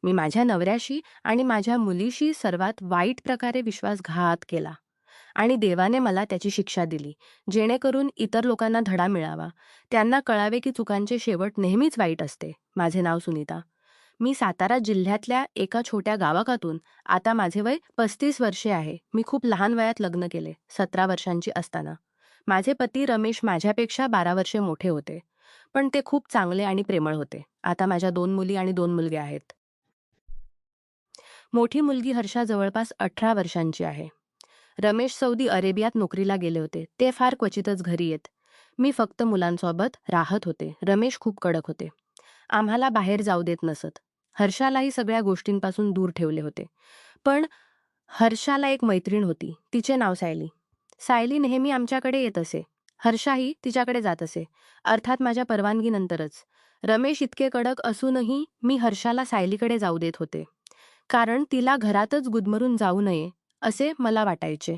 मी माझ्या नवऱ्याशी आणि माझ्या मुलीशी सर्वात वाईट प्रकारे विश्वासघात केला आणि देवाने मला त्याची शिक्षा दिली, जेणेकरून इतर लोकांना धडा मिळावा. त्यांना कळावे की चुकांचे शेवट नेहमीच वाईट असते. माझे नाव सुनीता. मी सातारा जिल्ह्यातल्या एका छोट्या गावाकातून. आता माझे वय 35 वर्षे आहे. मी खूप लहान वयात लग्न केले, 17 वर्षांची असताना. माझे पती रमेश माझ्यापेक्षा 12 वर्षे मोठे होते, पण ते खूप चांगले आणि प्रेमळ होते. आता माझ्या 2 मुली आणि 2 मुलगे आहेत. मोठी मुलगी हर्षा जवळपास 18 वर्षांची आहे. रमेश सौदी अरेबियात नोकरीला गेले होते. ते फार क्वचितच घरी येत. मी फक्त मुलांसोबत राहत होते. रमेश खूप कडक होते. आम्हाला बाहेर जाऊ देत नसत. हर्षालाही सगळ्या गोष्टींपासून दूर ठेवले होते. पण हर्षाला एक मैत्रीण होती. तिचे नाव सायली. सायली नेहमी आमच्याकडे येत असे. हर्षाही तिच्याकडे जात असे, अर्थात माझ्या परवानगीनंतरच. रमेश इतके कडक असूनही मी हर्षाला सायलीकडे जाऊ देत होते, कारण तिला घरातच गुदमरून जाऊ नये असे मला वाटायचे.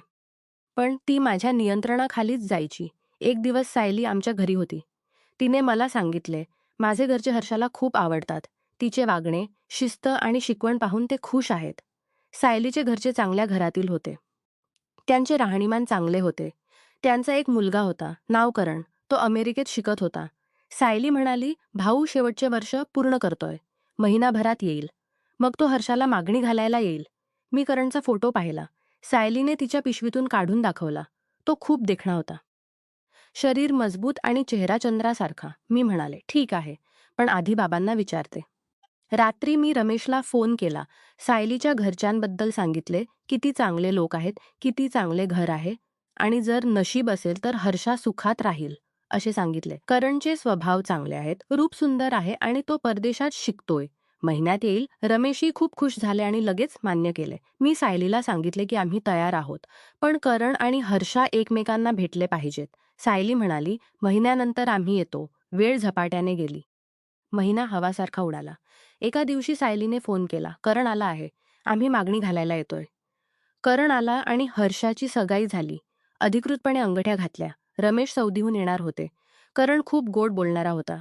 पण ती माझ्या नियंत्रणाखालीच जायची. एक दिवस सायली आमच्या घरी होती. तिने मला सांगितले, माझे घरचे हर्षाला खूप आवडतात. तिचे वागणे, शिस्त आणि शिकवण पाहून ते खुश आहेत. सायलीचे घरचे चांगल्या घरातील होते. त्यांचे राहणीमान चांगले होते. त्यांचा एक मुलगा होता, नाव करण. तो अमेरिकेत शिकत होता. सायली म्हणाली, भाऊ शेवटचे वर्ष पूर्ण करतोय, महिनाभरात येईल. मग तो हर्षाला मागणी घालायला येईल. मी करणचा फोटो पाहिला. सायलीने तिच्या पिशवीतून काढून दाखवला. तो खूप देखणा होता. शरीर मजबूत आणि चेहरा चंद्रासारखा. मी म्हणाले, ठीक आहे, पण आधी बाबांना विचारते. रात्री मी रमेशला फोन केला. सायलीच्या घरच्यांबद्दल सांगितले, किती चांगले लोक आहेत, किती चांगले घर आहे, आणि जर नशीब असेल तर हर्षा सुखात राहील असे सांगितले. करणचे स्वभाव चांगले आहेत, रूप सुंदर आहे आणि तो परदेशात शिकतोय, महिन्यात येईल. रमेशही खूप खुश झाले आणि लगेच मान्य केले. मी सायलीला सांगितले की आम्ही तयार आहोत, पण करण आणि हर्षा एकमेकांना भेटले पाहिजेत. सायली म्हणाली, महिन्यानंतर आम्ही येतो. वेळ झपाट्याने गेली. महिना हवासारखा उडाला. एका दिवशी सायलीने फोन केला, करण आला आहे, आम्ही मागणी घालायला येतोय. करण आला आणि हर्षाची सगाई झाली. अधिकृतपणे अंगठ्या घातल्या. रमेश सौदीहून येणार होते. करण खूप गोड बोलणारा होता.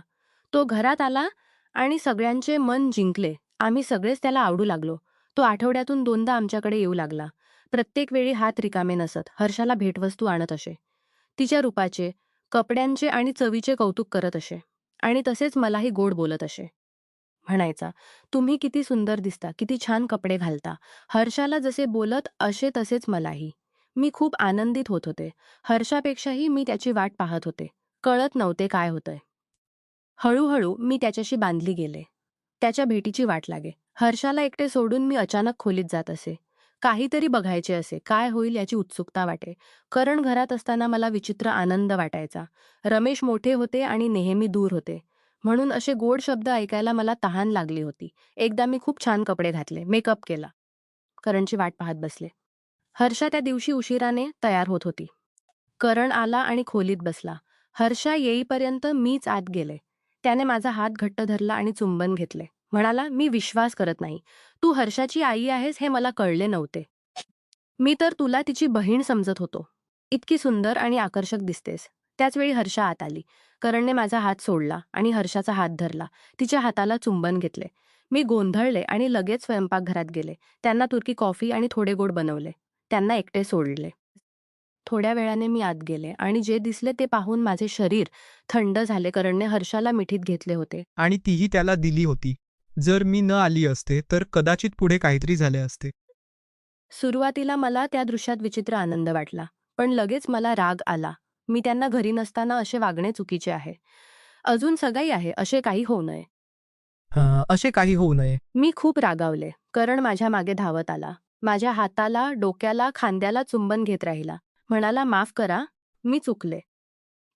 तो घरात आला आणि सगळ्यांचे मन जिंकले. आम्ही सगळेच त्याला आवडू लागलो. तो आठवड्यातून 2दा आमच्याकडे येऊ लागला. प्रत्येक वेळी हात रिकामे नसत. हर्षाला भेटवस्तू आणत असे. तिच्या रूपाचे, कपड्यांचे आणि चवीचे कौतुक करत असे. आणि तसेच मलाही गोड बोलत असे. म्हणायचा, तुम्ही किती सुंदर दिसता, किती छान कपडे घालता. हर्षाला जसे बोलत असे तसेच मलाही. मी खूप आनंदित होत होते. हर्षापेक्षाही मी त्याची वाट पाहत होते. कळत नव्हते काय होतंय. हळूहळू मी त्याच्याशी बांधली गेले. त्याच्या भेटीची वाट लागे. हर्षाला एकटे सोडून मी अचानक खोलीत जात असे. काहीतरी बघायचे असे, काय होईल याची उत्सुकता वाटे. करण घरात असताना मला विचित्र आनंद वाटायचा. रमेश मोठे होते आणि नेहमी दूर होते, म्हणून असे गोड शब्द ऐकायला मला तहान लागली होती. एकदा मी खूप छान कपडे घातले, मेकअप केला. करणची वाट पाहत बसले. हर्षा त्या दिवशी उशिराने तयार होत होती. करण आला आणि खोलीत बसला. हर्षा येईपर्यंत मीच आत गेले. त्याने माझा हात घट्ट धरला आणि चुंबन घेतले. म्हणाला, मी विश्वास करत नाही. तू हर्षाची आई आहेस हे मला कळले नव्हते. मी तर तुला तिची बहीण समजत होतो. इतकी सुंदर आणि आकर्षक दिसतेस. त्याचवेळी हर्षा आत आली. करणने माझा हात सोडला आणि हर्षाचा हात धरला. तिच्या हाताला चुंबन घेतले. मी गोंधळले आणि लगेच स्वयंपाकघरात गेले. त्यांना तुर्की कॉफी आणि थोडे गोड बनवले. त्यांना एकटे सोडले. थोड्या वेळाने मी आत गेले आणि जे दिसले ते पाहून माझे शरीर थंड झाले. करणने हर्षाला मिठीत घेतले होते. आणि तीही त्याला दिली होती. जर मी न आली असते तर कदाचित पुढे काहीतरी झाले असते. सुरुवातीला मला त्या दृश्यात विचित्र आनंद वाटला, पण लगेच मला राग आला. मी त्यांना घरी नसताना असे वागणे चुकीचे आहे. अजून सगाई आहे, असे काही होऊ नये. असे काही होऊ नये. मी खूप रागावले. करण माझ्या मागे धावत आला. माझ्या हाताला, डोक्याला, खांद्याला चुंबन घेत राहिला. म्हणाला, माफ करा, मी चुकले.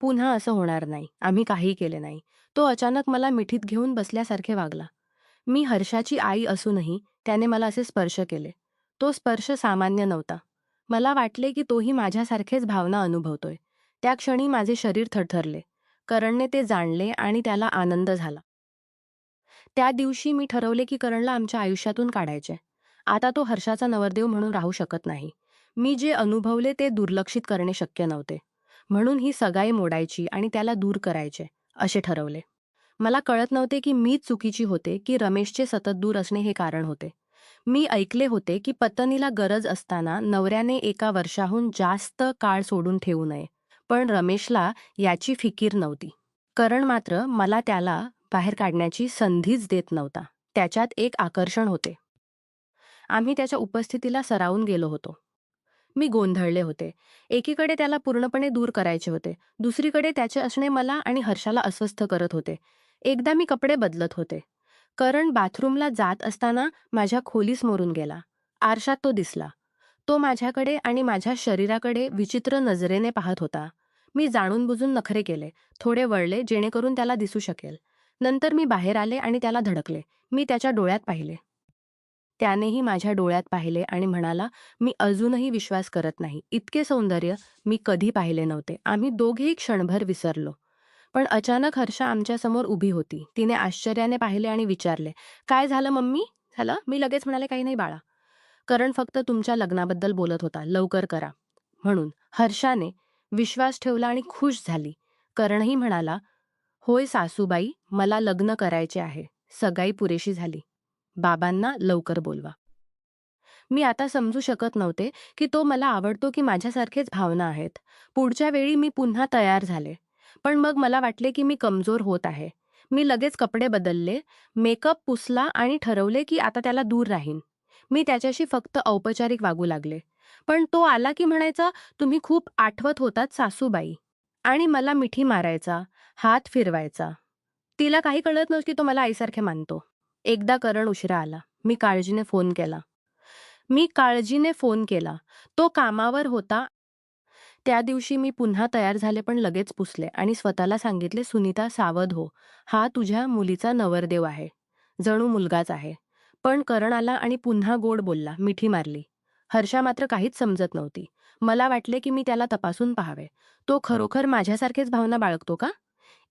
पुन्हा असं होणार नाही. आम्ही काहीही केले नाही. तो अचानक मला मिठीत घेऊन बसल्यासारखे वागला. मी हर्षाची आई असूनही त्याने मला असे स्पर्श केले. तो स्पर्श सामान्य नव्हता. मला वाटले की तोही माझ्यासारखेच भावना अनुभवतोय. त्या क्षणी माझे शरीर थरथरले. करणने ते जाणले आणि त्याला आनंद झाला. त्या दिवशी मी ठरवले की करणला आमच्या आयुष्यातून काढायचे. आता तो हर्षाचा नवरदेव म्हणून राहू शकत नाही. मी जे अनुभवले ते दुर्लक्षित करणे शक्य नव्हते. म्हणून ही सगाई मोडायची आणि त्याला दूर करायचे असे ठरवले. मला कळत नव्हते की मीच चुकीची होते की रमेशचे सतत दूर असणे हे कारण होते. मी ऐकले होते की पत्नीला गरज असताना नवऱ्याने एका वर्षाहून जास्त काळ सोडून ठेवू नये. पण रमेशला याची फिकीर नव्हती. करण मात्र मला त्याला बाहेर काढण्याची संधीच देत नव्हता. त्याच्यात एक आकर्षण होते. आम्ही त्याच्या उपस्थितीला सरावून गेलो होतो. मी गोंधळले होते. एकीकडे त्याला पूर्णपणे दूर करायचे होते. दुसरीकडे त्याचे असणे मला आणि हर्षाला अस्वस्थ करत होते. एकदा मी कपडे बदलत होते. करण बाथरूमला जात असताना माझ्या खोलीसमोरून गेला. आरशात तो दिसला. तो माझ्याकडे आणि माझ्या शरीराकडे विचित्र नजरेने पाहत होता. मी जाणून-बुजून नखरे केले. थोडे वळले जेणेकरून त्याला दिसू शकेल. नंतर मी बाहेर आले आणि त्याला धडकले. मी त्याच्या डोळ्यात पाहिले. त्यानेही माझ्या डोळ्यात पाहिले आणि म्हणाला, "मी अजूनही विश्वास करत नाही. इतके सौंदर्य मी कधी पाहिले नव्हते." आम्ही दोघेही क्षणभर विसरलो. पण अचानक हर्षा आमच्यासमोर उभी होती. तिने आश्चर्याने पाहिले आणि विचारले, "काय झालं मम्मी?" "झालं?" मी लगेच म्हणाले, "काही नाही बाळा. करण फक्त तुमच्या लग्नाबद्दल बोलत होता. लवकर करा." म्हणून हर्षाने विश्वास ठेवला आणि खुश झाली. करणही म्हणाला, "होय सासूबाई, मला लग्न करायचे आहे. सगाई पुरेशी झाली. बाबांना लवकर बोलवा." मी आता समजू शकत नव्हते की तो मला आवडतो की माझ्यासारखेच भावना आहेत. पुढच्या वेळी मी पुन्हा तयार झाले. पण मग मला वाटले की मी कमजोर होत आहे. मी लगेच कपडे बदलले, मेकअप पुसला आणि ठरवले की आता त्याला दूर राहीन. मी त्याच्याशी फक्त औपचारिक वागू लागले. पण तो आला की म्हणायचा, "तुम्ही खूप आठवत होतात सासूबाई." आणि मला मिठी मारायचा, हात फिरवायचा. तिला काही कळत नव्हतं की तो मला आईसारखे मानतो. एकदा करण उशिरा आला. मी काळजीने फोन केला. तो कामावर होता. त्या दिवशी मी पुन्हा तयार झाले पण लगेच पुसले आणि स्वतःला सांगितले, "सुनीता सावध हो. हा तुझ्या मुलीचा नवरदेव आहे. जणू मुलगाच आहे." पण करण आला आणि पुन्हा गोड बोलला, मिठी मारली. हर्षा मात्र काहीच समजत नव्हती. मला वाटले की मी त्याला तपासून पाहावे. तो खरोखर माझ्यासारखेच भावना बाळगतो का?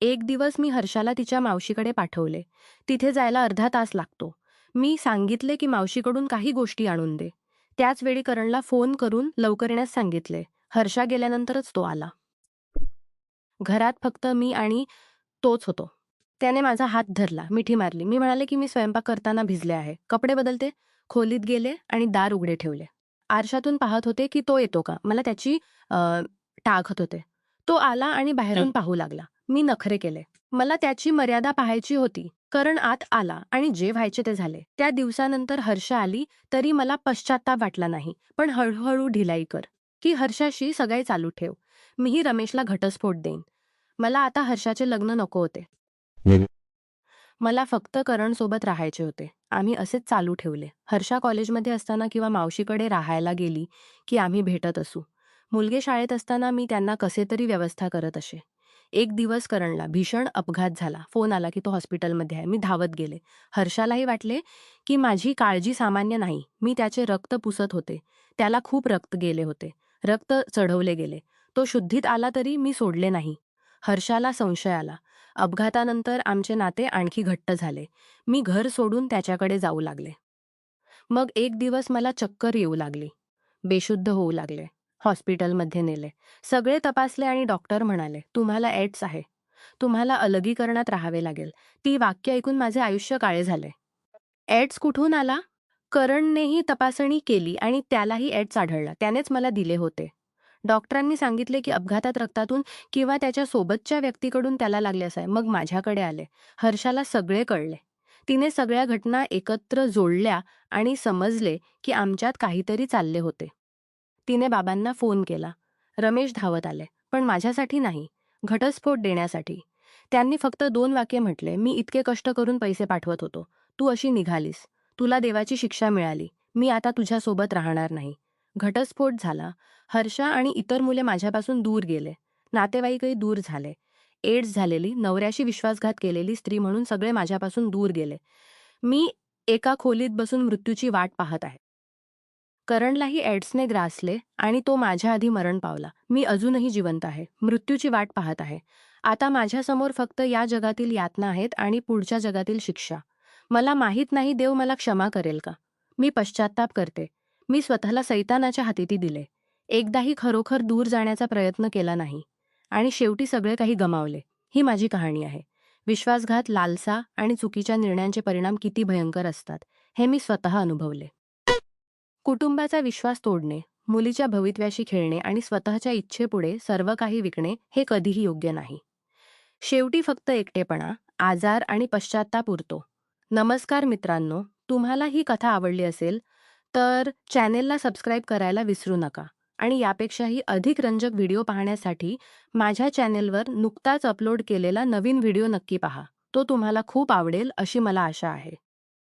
एक दिवस मी हर्षाला तिच्या मावशीकडे पाठवले. तिथे जायला अर्धा तास लागतो. मी सांगितले की मावशीकडून काही गोष्टी आणून दे. त्याच वेळी करणला फोन करून लवकर येण्यास सांगितले. हर्षा गेल्यानंतरच तो आला. घरात फक्त मी आणि तोच होतो. त्याने माझा हात धरला, मिठी मारली. मी म्हणाले की मी स्वयंपाक करताना भिजले आहे. कपडे बदलते. खोलीत गेले आणि दार उघडे ठेवले. आरशातून पाहत होते की तो येतो का? मला त्याची अ, टाळत होते. तो आला आणि बाहेरून पाहू लागला. मी नखरे केले. मला त्याची मर्यादा पाहायची होती. करण आत आला आणि जे व्हायचे ते झाले. त्या दिवसानंतर हर्षा आली तरी मला पश्चात्ताप वाटला नाही. पण हळूहळू ढिलाई कर, की हर्षाशी सगळे चालू ठेव. मीही रमेशला घटस्फोट देईन. मला आता हर्षाचे लग्न नको होते. मला फक्त करणसोबत राहायचे होते. आम्ही असेच चालू ठेवले. हर्षा कॉलेजमध्ये असताना किंवा मावशीकडे राहायला गेली की आम्ही भेटत असू. मुलगे शाळेत असताना मी त्यांना कसे तरी व्यवस्था करत असे. एक दिवस करणला भीषण अपघात झाला. फोन आला की तो हॉस्पिटलमध्ये आहे. मी धावत गेले. हर्षालाही वाटले की माझी काळजी सामान्य नाही. मी त्याचे रक्त पुसत होते. त्याला खूप रक्त गेले होते. रक्त चढवले गेले. तो शुद्धीत आला तरी मी सोडले नाही. हर्षाला संशय आला. अपघातानंतर आमचे नाते आणखी घट्ट झाले. मी घर सोडून त्याच्याकडे जाऊ लागले. मग एक दिवस मला चक्कर येऊ लागली. बेशुद्ध होऊ लागले. हॉस्पिटलमध्ये नेले. सगळे तपासले आणि डॉक्टर म्हणाले, "तुम्हाला एड्स आहे. तुम्हाला अलगीकरणात राहावे लागेल." ती वाक्य ऐकून माझे आयुष्य काळे झाले. एड्स कुठून आला? करणनेही तपासणी केली आणि त्यालाही एड्स आढळला. त्यानेच मला दिले होते. डॉक्टरांनी सांगितले की अपघातात रक्तातून किंवा त्याच्या सोबतच्या व्यक्तीकडून त्याला लागले असावे. मग माझ्याकडे आले. हर्षाला सगळे कळले. तिने सगळ्या घटना एकत्र जोडल्या आणि समजले की आमच्यात काहीतरी चालले होते. तिने बाबांना फोन केला. रमेश धावत आले. पण माझ्यासाठी नाही, घटस्फोट देण्यासाठी. त्यांनी फक्त 2 वाक्ये म्हटले, "मी इतके कष्ट करून पैसे पाठवत होतो. तू अशी निघालीस. तुला देवाची शिक्षा मिळाली. मी आता तुझ्यासोबत राहणार नाही." घटस्फोट झाला. हर्षा आणि इतर मुले माझ्यापासून दूर गेले. नातेवाईकही दूर झाले. एड्स झालेली, नवऱ्याशी विश्वासघात केलेली स्त्री म्हणून सगळे माझ्यापासून दूर गेले. मी एका खोलीत बसून मृत्यूची वाट पाहत आहे. करणलाही एड्सने ग्रासले आणि तो माझ्या आधी मरण पावला. मी अजूनही जिवंत आहे. मृत्यूची वाट पाहत आहे. आता माझ्यासमोर फक्त या जगातील यातना आहेत आणि पुढच्या जगातील शिक्षा. मला माहीत नाही देव मला क्षमा करेल का? मी पश्चात्ताप करते. मी स्वतःला सैतानाच्या हाती दिले. एकदाही खरोखर दूर जाण्याचा प्रयत्न केला नाही. आणि शेवटी सगळे काही गमावले. ही माझी कहाणी आहे. विश्वासघात, लालसा आणि चुकीच्या निर्णयांचे परिणाम किती भयंकर असतात हे मी स्वतः अनुभवले. कुटुंबाचा विश्वास तोडणे, मुलीच्या भवितव्याशी खेळणे आणि स्वतःच्या इच्छेपुढे सर्व काही विकणे हे कधीही योग्य नाही. शेवटी फक्त एकटेपणा, आजार आणि पश्चात्ताप उरतो. नमस्कार मित्रांनो, तुम्हाला ही कथा आवडली असेल तर चॅनेलला सबस्क्राईब करायला विसरू नका आणि यापेक्षाही अधिक रंजक व्हिडिओ पाहण्यासाठी माझ्या चॅनेलवर नुकताच अपलोड केलेला नवीन व्हिडिओ नक्की पहा. तो तुम्हाला खूप आवडेल अशी मला आशा आहे.